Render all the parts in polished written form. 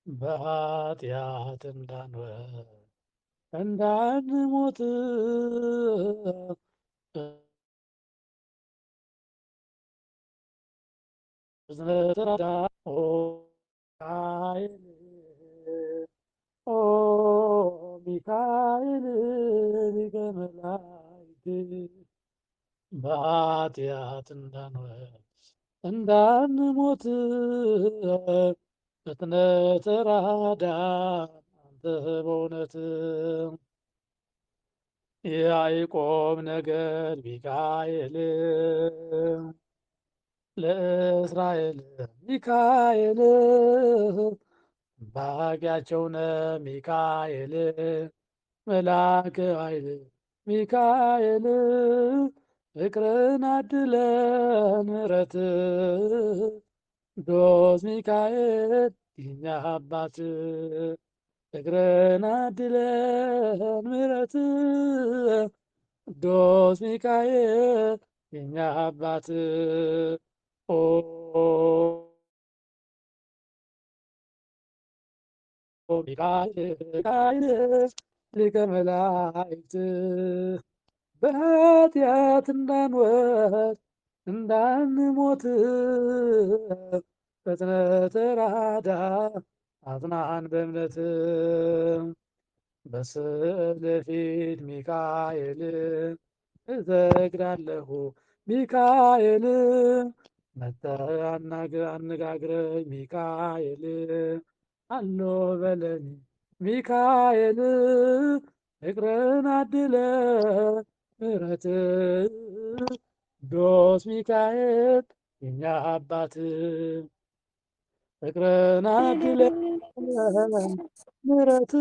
በኃጢአት እንዳንሞት እዝነትራዳ ኦ ሚካኤል ኦ ሚካኤል ሊቀ መላእክት በኃጢአት እንዳንሞት ፍጥነት ተራዳን አንተ በእውነት የያዕቆብ ነገድ ሚካኤል ለእስራኤል ሚካኤል ባቂያቸውነ ሚካኤል መልአከ ኃይል ሚካኤል ፍቅርን አድለን ምሕረት ቅዱስ ሚካኤል የኛ አባት ፍቅርን አድለን ምሕረት ቅዱስ ሚካኤል የኛ አባት ኦ ሚካኤል ሊቀ መላእክት በኃጢአት እንዳንወድቅ እንዳንሞት ፈጥነህ ተራዳን አጽናን በእምነት በስዕል ፊት ሚካኤል እሰግዳለሁ ሚካኤል መጥተህ አነጋግረኝ ሚካኤል አሎ በለኝ ሚካኤል ፍቅርን አድለን ምሕረት ቅዱስ ሚካኤል የኛ አባት ፍቅርን አድለን ምሕረት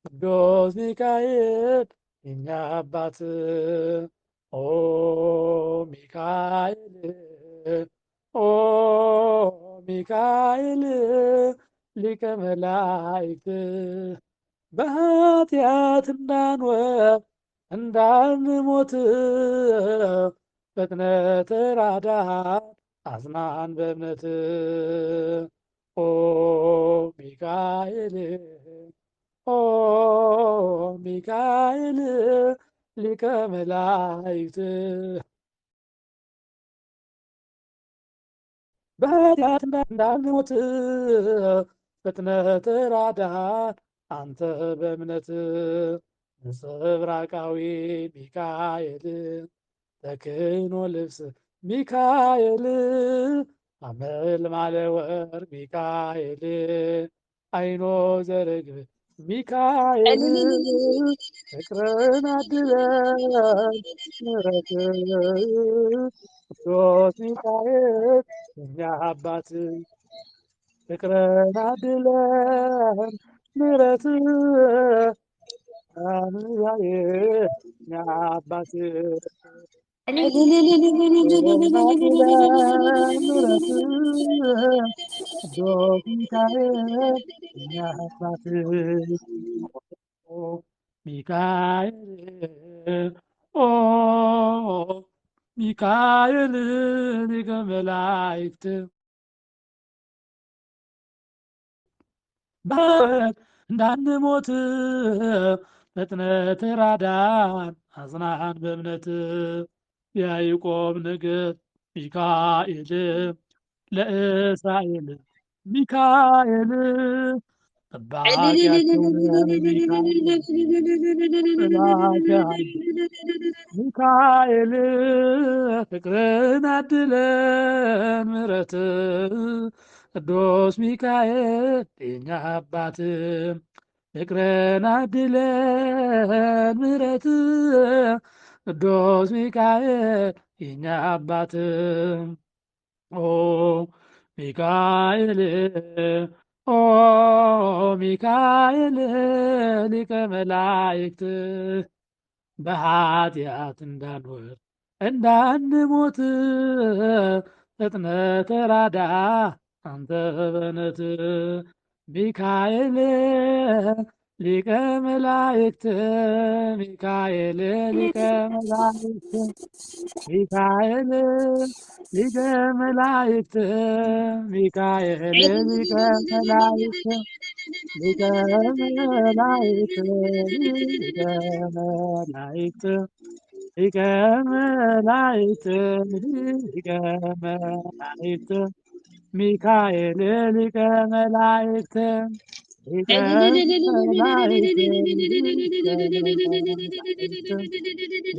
ቅዱስ ሚካኤል የኛ አባት ኦ ሚካኤል ኦ ሚካኤል ሊቀ መላእክት በኃጢአት እንዳንወድቅ እንዳንሞት ፈጥነህ ተራዳን አጽናን በእምነት ኦ ሚካኤል ኦ ሚካኤል ሊቀ መላእክት በኃጢአት እንዳንሞት ፈጥነህ ተራዳን አንተ በእምነት ነጸብራቃዊ ሚካኤል ተክህኖ ልብስ ሚካኤል አመልማለ ወርቅ ሚካኤል አይኖ ዘርግብ ሚካኤል ፍቅርን አድለን ምሕረት ቅዱስ ሚካኤል የኛ አባት ፍቅርን አድለን ምሕረት የኛ አባት ፍቅርን አድለን ምሕረት ቅዱስ ሚካኤል የኛ አባት ሚካኤል ኦ ሚካኤል ሊቀ መላእክት በኃጢአት እንዳንሞት ፈጥነህ ተራዳን አጽናን በእምነት የያዕቆብ ነገድ ሚካኤል ለእስራኤል ሚካኤል ጠባቂያቸው ሚካኤል መልአከ ኃይል ሚካኤል ፍቅርን አድለን ምሕረት ቅዱስ ሚካኤል የኛ አባት ፍቅርን አድለን ምሕረት ቅዱስ ሚካኤል የኛ አባት ኦ ሚካኤል ኦ ሚካኤል ሊቀ መላእክት በኃጢአት እንዳንወድቅ እንዳንሞት ፈጥነህ ተራዳን አንተ በእውነት ሚካኤል ሊቀ መላእክት ሚካኤል ሊቀ መላእክት ሚካኤል ሊቀ መላእክት ሚካኤል ሊቀ መላእክት ሊቀ መላእክት ሊቀ መላእክት ሊቀ መላእክት ሊቀ መላእክት ሚካኤል ሊቀ መላእክት ሊቀ መላእክት ሊቀ መላእክት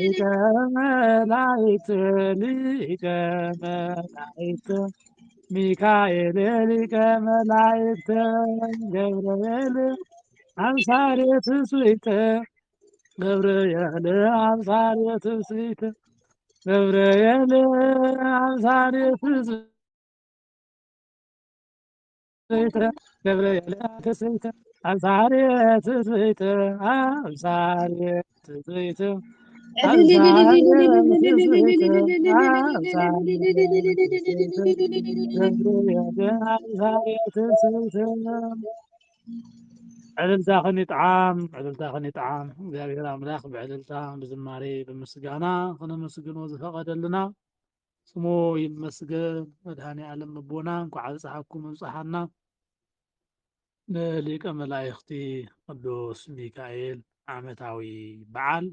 ሊቀ መላእክት ሊቀ መላእክት ሚካኤል ሊቀ መላእክት ገብርኤል አብሳሬ ትስብእት ገብርኤል አብሳሬ ትስብእት ገብርኤል አብሳሬ ትስብእት ገብርኤል ትስብእት አብሳሬ ትስብእት አብሳሬ ትስብእት አብሳሬ ትስብእት አብሳሬ ትስብእት ገብርኤል አብሳሬ ትስብእት ዕልልታ ኸኒጥዓም ዕልልታ ኸኒጥዓም እግዚአብሔር አምላክ ብዕልልታ ብዝማሬ ብምስጋና ክነመስግኖ ዝፈቐደልና ስሙ ይመስገን። መድኃኔ ዓለም ኣቦና እንኳዕ ኣብፅሓኩም ምብፅሓና ንሊቀ መላእኽቲ ቅዱስ ሚካኤል ዓመታዊ በዓል